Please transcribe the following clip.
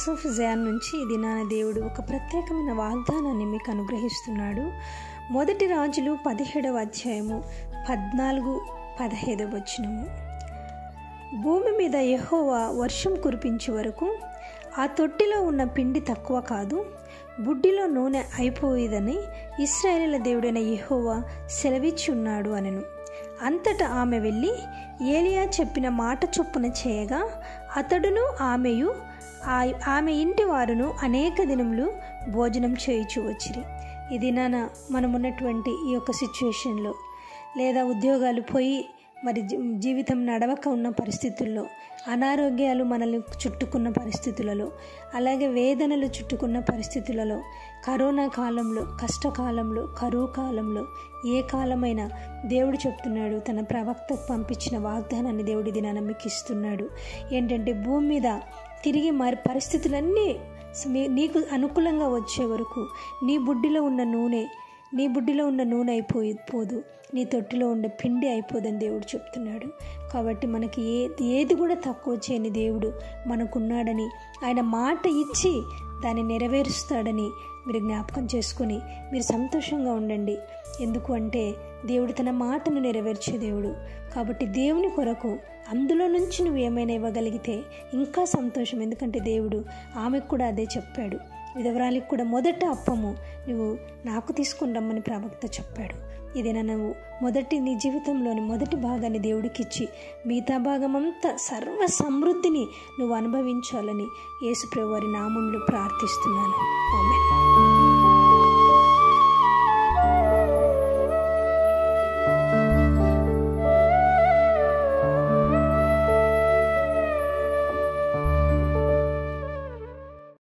Box of John నుంచి ఇది నా దేవుడు ఒక ప్రత్యేకమైన వాగ్దానాన్ని మీకు అనుగ్రహిస్తున్నాడు. 1 రాజులు 17వ అధ్యాయము 14-15 వచనము. భూమి మీద యెహోవా వర్షం కురిపించే వరకు ఆ తొట్టిలో ఉన్న పిండి తక్కువ కాదు, బుడ్డిలో నూనె అయిపోయేదని ఇశ్రాయేలీయుల దేవుడైన యెహోవా సెలవిచ్చి ఉన్నాడు అనెను. అంతటా ఆమె వెళ్ళి ఏలియా చెప్పిన మాట చొప్పున చేయగా అతడును ఆమెయు ఆమె ఇంటి వారును అనేక దినములు భోజనం చేయుచు వచ్చిరి. ఇది మనమున్నటువంటి ఈ యొక్క సిచ్యువేషన్లో, లేదా ఉద్యోగాలు పోయి మరి జీవితం నడవక ఉన్న పరిస్థితుల్లో, అనారోగ్యాలు మనల్ని చుట్టుకున్న పరిస్థితులలో, అలాగే వేదనలు చుట్టుకున్న పరిస్థితులలో, కరోనా కాలంలో, కష్టకాలంలో, కరువు కాలంలో, ఏ కాలమైనా దేవుడు చెప్తున్నాడు, తన ప్రవక్తకు పంపించిన వాగ్దానాన్ని దేవుడి దినాన మీకు ఇస్తున్నాడు. ఏంటంటే భూమి మీద తిరిగి మరి పరిస్థితులన్నీ నీకు అనుకూలంగా వచ్చే వరకు నీ బుడ్డిలో ఉన్న నూనె అయిపోదు, నీ తొట్టిలో ఉండే పిండి అయిపోదని దేవుడు చెప్తున్నాడు. కాబట్టి మనకి ఏది కూడా తక్కువ చేయని దేవుడు మనకున్నాడని, ఆయన మాట ఇచ్చి దాన్ని నెరవేరుస్తాడని మీరు జ్ఞాపకం చేసుకొని మీరు సంతోషంగా ఉండండి. ఎందుకు అంటే దేవుడు తన మాటను నెరవేర్చే దేవుడు. కాబట్టి దేవుని కొరకు అందులో నుంచి నువ్వు ఏమైనా ఇవ్వగలిగితే ఇంకా సంతోషం. ఎందుకంటే దేవుడు ఆమెకు కూడా అదే చెప్పాడు. విధవరాలికి కూడా మొదట అప్పము నువ్వు నాకు తీసుకుని రమ్మని ప్రవక్త చెప్పాడు. ఇదేనా నువ్వు నీ జీవితంలోని మొదటి భాగాన్ని దేవుడికి ఇచ్చి మిగతా భాగమంతా సర్వ సమృద్ధిని నువ్వు అనుభవించాలని యేసుప్రభువారి నామములో ప్రార్థిస్తున్నాను. ఆమేన్.